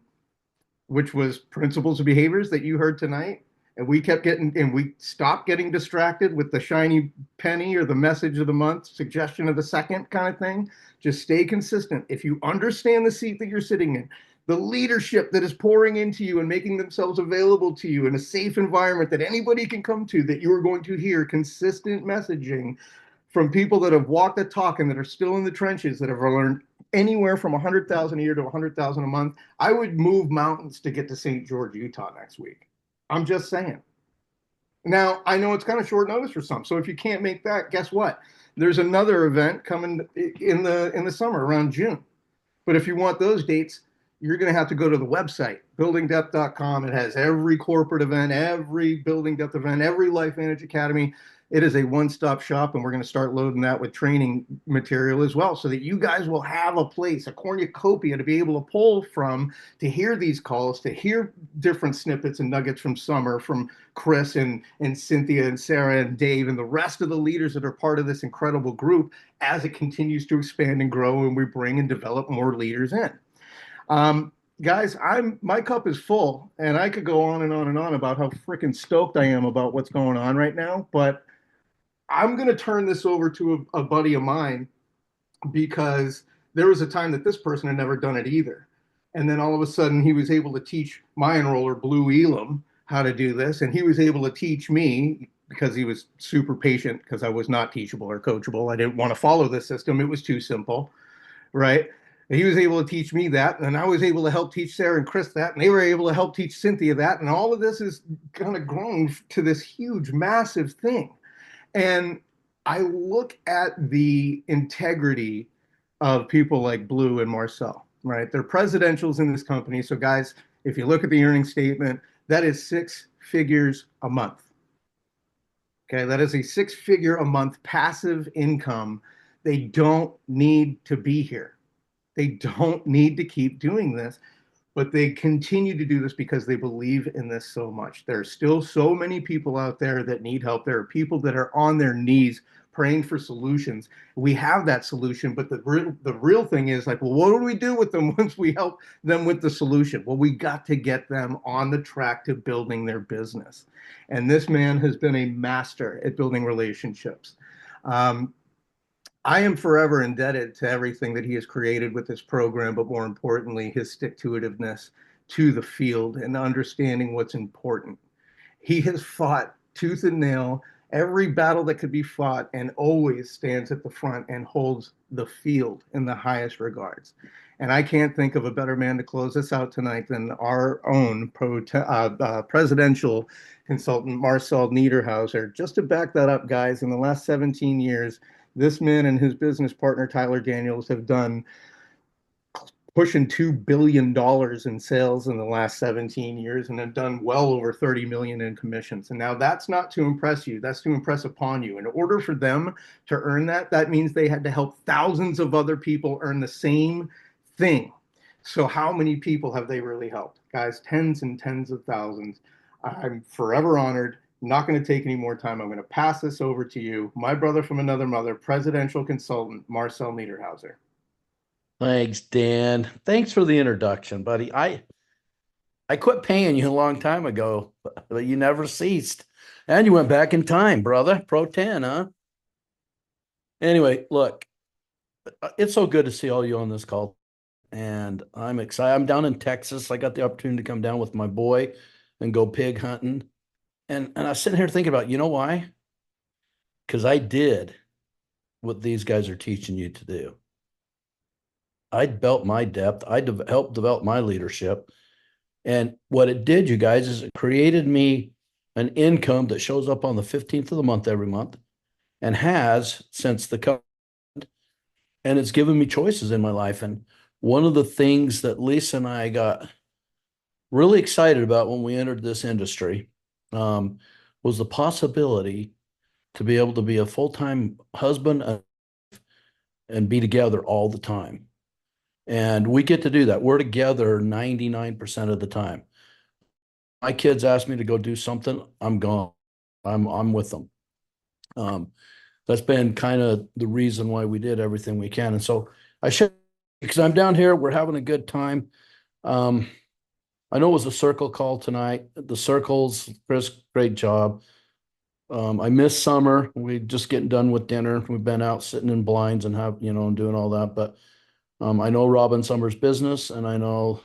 which was principles of behaviors that you heard tonight, and we stopped getting distracted with the shiny penny or the message of the month, suggestion of the second kind of thing. Just stay consistent. If you understand the seat that you're sitting in, the leadership that is pouring into you and making themselves available to you in a safe environment that anybody can come to, that you are going to hear consistent messaging from people that have walked the talk and that are still in the trenches, that have learned anywhere from 100,000 a year to 100,000 a month. I would move mountains to get to St. George, Utah next week. I'm just saying. Now, I know it's kind of short notice for some. So if you can't make that, guess what? There's another event coming in the summer around June. But if you want those dates, you're going to have to go to the website, buildingdepth.com. It has every corporate event, every Building Depth event, every LifeVantage Academy. It is a one-stop shop, and we're going to start loading that with training material as well, so that you guys will have a place, a cornucopia to be able to pull from, to hear these calls, to hear different snippets and nuggets from Summer, from Chris and Cynthia and Sarah and Dave and the rest of the leaders that are part of this incredible group as it continues to expand and grow, and we bring and develop more leaders in. Guys, my cup is full, and I could go on and on and on about how freaking stoked I am about what's going on right now, but I'm going to turn this over to a buddy of mine, because there was a time that this person had never done it either. And then all of a sudden he was able to teach my enroller, Blue Elam, how to do this. And he was able to teach me, because he was super patient, because I was not teachable or coachable. I didn't want to follow this system. It was too simple, right? And he was able to teach me that, and I was able to help teach Sarah and Chris that, and they were able to help teach Cynthia that, and all of this is kind of grown to this huge, massive thing. And I look at the integrity of people like Blue and Marcel, right? They're presidentials in this company. So guys, if you look at the earnings statement, that is figures a month. Okay, that is a 6-figure a month passive income. They don't need to be here. They don't need to keep doing this, but they continue to do this because they believe in this so much. There are still so many people out there that need help. There are people that are on their knees praying for solutions. We have that solution, but the real thing is like, well, what do we do with them once we help them with the solution? Well, we got to get them on the track to building their business. And this man has been a master at building relationships. Um, I am forever indebted to everything that he has created with this program, but more importantly, his stick-to-itiveness to the field and understanding what's important. He has fought tooth and nail every battle that could be fought and always stands at the front and holds the field in the highest regards. And I can't think of a better man to close us out tonight than our own presidential consultant, Marcel Niederhauser. Just to back that up, guys, in the last 17 years, this man and his business partner, Tyler Daniels, have done pushing $2 billion in sales in the last 17 years and have done well over 30 million in commissions. And now that's not to impress you, that's to impress upon you. In order for them to earn that, that means they had to help thousands of other people earn the same thing. So how many people have they really helped? Guys, tens and tens of thousands. I'm forever honored. Not going to take any more time. I'm going to pass this over to you, my brother from another mother, presidential consultant, Marcel Niederhauser. Thanks, Dan. Thanks for the introduction, buddy. I quit paying you a long time ago, but you never ceased. And you went back in time, brother. Pro 10, huh? Anyway, look, it's so good to see all you on this call. And I'm excited. I'm down in Texas. I got the opportunity to come down with my boy and go pig hunting. And I was sitting here thinking about, you know why? Because I did what these guys are teaching you to do. I'd built my depth. I helped develop my leadership. And what it did, you guys, is it created me an income that shows up on the 15th of the month every month and has since the COVID. And it's given me choices in my life. And one of the things that Lisa and I got really excited about when we entered this industry was the possibility to be able to be a full-time husband and be together all the time. And we get to do that. We're together 99% of the time. My kids ask me to go do something, I'm gone. I'm with them. That's been kind of the reason why we did everything we can. And so I should, because I'm down here, we're having a good time. I know it was a circle call tonight. The circles, Chris, great job. I miss summer. We just getting done with dinner. We've been out sitting in blinds and and doing all that. But I know Robin Summers' business, and I know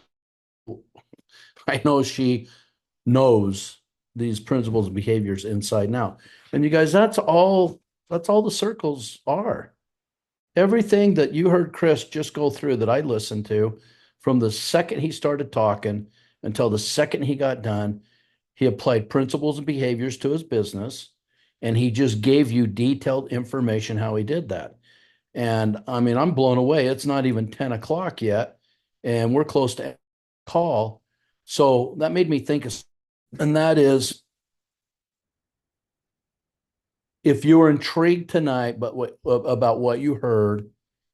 she knows these principles and behaviors inside and out. And you guys, that's all the circles are. Everything that you heard Chris just go through that I listened to, from the second he started talking until the second he got done, he applied principles and behaviors to his business, and he just gave you detailed information how he did that. And I mean, I'm blown away. It's not even 10 o'clock yet, and we're close to call. So that made me think of, and that is, if you were intrigued tonight about what you heard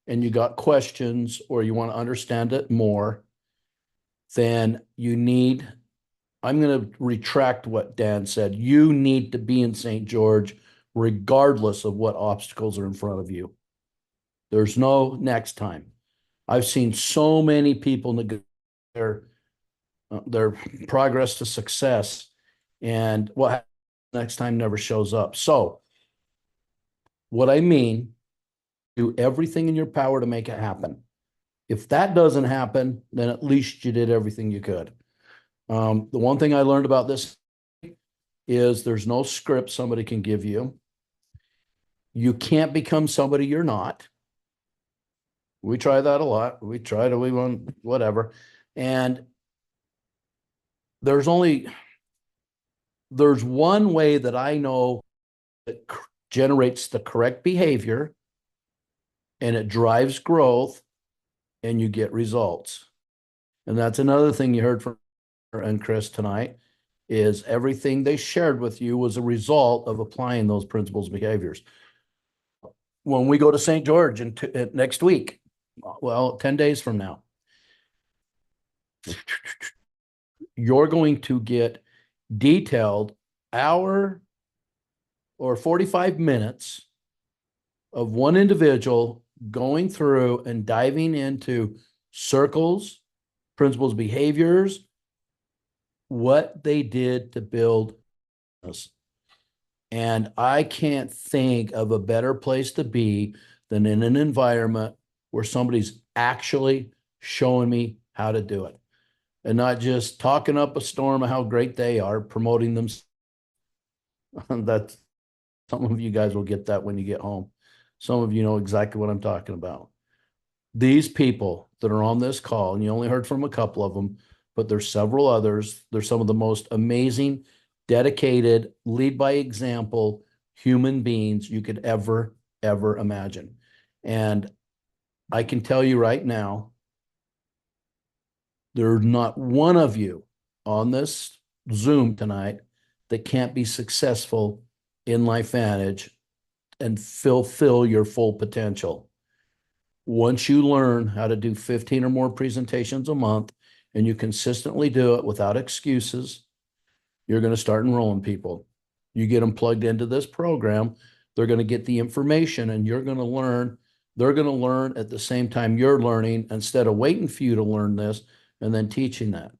and you got questions or you want to understand it more, then I'm going to retract what Dan said. You need to be in St. George regardless of what obstacles are in front of you. There's no next time. I've seen so many people negotiate their progress to success, and what happens next time never shows up. So what I mean, do everything in your power to make it happen. If that doesn't happen, then at least you did everything you could. The one thing I learned about this is there's no script somebody can give you. You can't become somebody you're not. We try that a lot. We want whatever. And there's one way that I know that generates the correct behavior, and it drives growth, and you get results. And that's another thing you heard from and Chris tonight is everything they shared with you was a result of applying those principles and behaviors. When we go to St. George next week, well, 10 days from now, you're going to get detailed hour or 45 minutes of one individual going through and diving into circles, principles, behaviors, what they did to build us. And I can't think of a better place to be than in an environment where somebody's actually showing me how to do it and not just talking up a storm of how great they are, promoting them. That's some of you guys will get that when you get home. Some of you know exactly what I'm talking about. These people that are on this call, and you only heard from a couple of them, but there's several others. They're some of the most amazing, dedicated, lead by example human beings you could ever imagine. And I can tell you right now, there's not one of you on this Zoom tonight that can't be successful in LifeVantage and fulfill your full potential. Once you learn how to do 15 or more presentations a month and you consistently do it without excuses, you're going to start enrolling people. You get them plugged into this program, they're going to get the information and you're going to learn. They're going to learn at the same time you're learning instead of waiting for you to learn this and then teaching that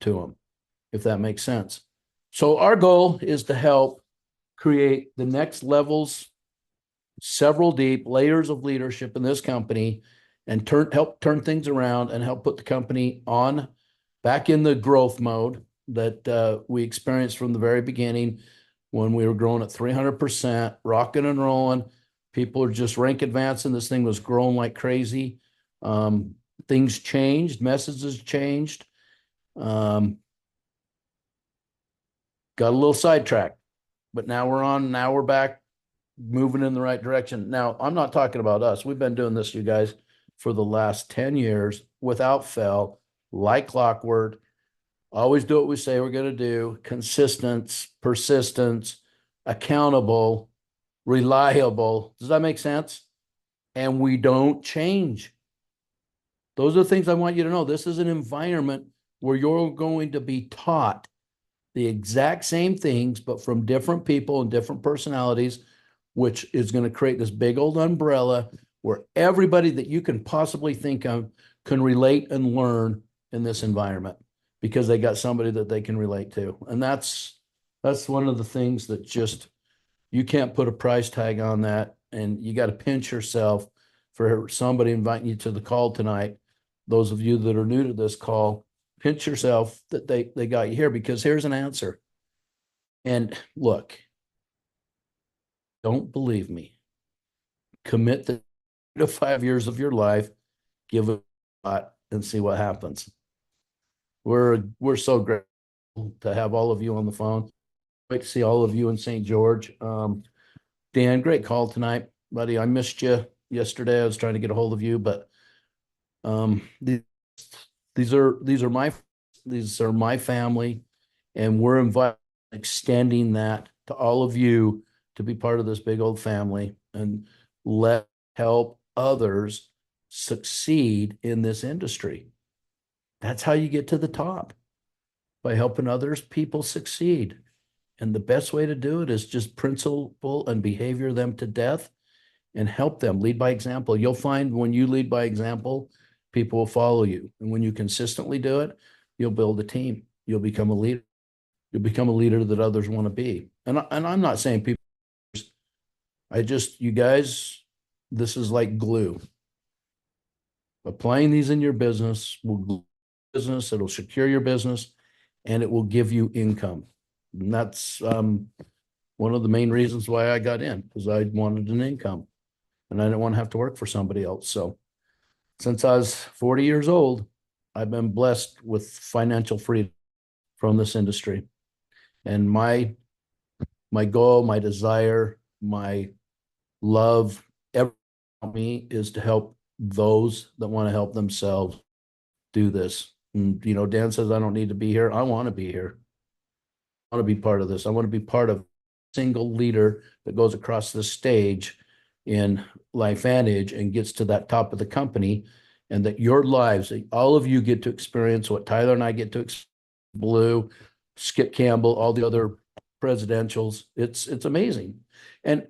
to them, if that makes sense. So our goal is to help create the next levels, several deep layers of leadership in this company and help turn things around and help put the company on back in the growth mode that we experienced from the very beginning when we were growing at 300%, rocking and rolling. People are just rank advancing. This thing was growing like crazy. Things changed, messages changed. Got a little sidetracked, but now we're back moving in the right direction. Now, I'm not talking about us. We've been doing this, you guys, for the last 10 years without fail, like clockwork. Always do what we say we're going to do. Consistence, persistence, accountable, reliable. Does that make sense? And we don't change. Those are the things I want you to know. This is an environment where you're going to be taught the exact same things, but from different people and different personalities, which is going to create this big old umbrella where everybody that you can possibly think of can relate and learn in this environment because they got somebody that they can relate to. And that's one of the things that just, you can't put a price tag on that. And you got to pinch yourself for somebody inviting you to the call tonight. Those of you that are new to this call, pinch yourself that they got you here, because here's an answer. And look, don't believe me. Commit to 5 years of your life, give it a shot, and see what happens. We're so grateful to have all of you on the phone. Great to see all of you in St. George. Dan, great call tonight, buddy. I missed you yesterday. I was trying to get a hold of you, but these are my family, and we're extending that to all of you to be part of this big old family and help others succeed in this industry. That's how you get to the top, by helping people succeed. And the best way to do it is just principle and behavior them to death and help them lead by example. You'll find when you lead by example, people will follow you. And when you consistently do it, you'll build a team. You'll become a leader. You'll become a leader that others want to be. And I'm not saying people, you guys, this is like glue. Applying these in your business will glue business, it'll secure your business, and it will give you income. And that's one of the main reasons why I got in, because I wanted an income and I didn't want to have to work for somebody else. So since I was 40 years old, I've been blessed with financial freedom from this industry. And my goal, my desire, my love, everything about me is to help those that want to help themselves do this. And, Dan says, I don't need to be here. I want to be here. want to be part of this. I want to be part of a single leader that goes across the stage in LifeVantage and gets to that top of the company, and that your lives, all of you get to experience what Tyler and I get to experience, Blue, Skip Campbell, all the other presidentials. It's amazing. And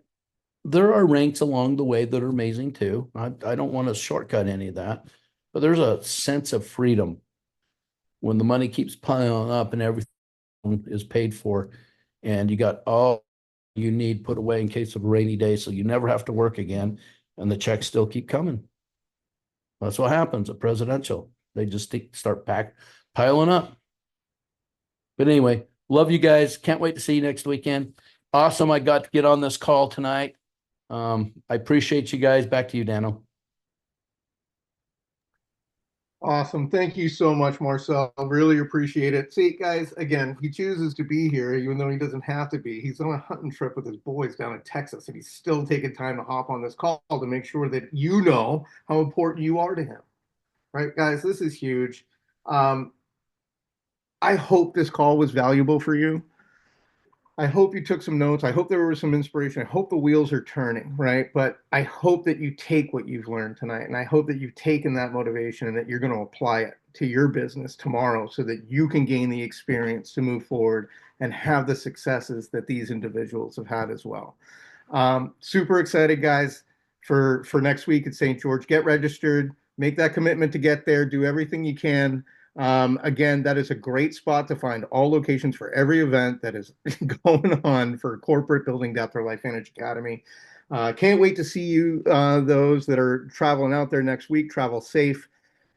there are ranks along the way that are amazing too. I don't want to shortcut any of that, but there's a sense of freedom when the money keeps piling up and everything is paid for, and you got all you need put away in case of a rainy day, so you never have to work again, and the checks still keep coming. That's what happens at presidential. They just start piling up. But anyway, love you guys. Can't wait to see you next weekend. Awesome. I got to get on this call tonight. I appreciate you guys. Back to you, Dano. Awesome. Thank you so much, Marcel. Really appreciate it. See, guys, again, he chooses to be here, even though he doesn't have to be. He's on a hunting trip with his boys down in Texas, and he's still taking time to hop on this call to make sure that you know how important you are to him. Right, guys? This is huge. I hope this call was valuable for you. I hope you took some notes. I hope there was some inspiration. I hope the wheels are turning, right? But I hope that you take what you've learned tonight. And I hope that you've taken that motivation and that you're going to apply it to your business tomorrow so that you can gain the experience to move forward and have the successes that these individuals have had as well. Super excited, guys, for next week at St. George. Get registered, make that commitment to get there, do everything you can. Again, that is a great spot to find all locations for every event that is going on for corporate building depth or LifeVantage Academy. Can't wait to see you, those that are traveling out there next week. Travel safe.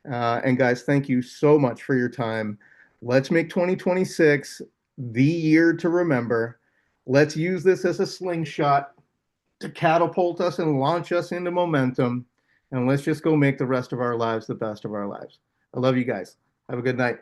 And guys, thank you so much for your time. Let's make 2026 the year to remember. Let's use this as a slingshot to catapult us and launch us into momentum. And let's just go make the rest of our lives the best of our lives. I love you guys. Have a good night.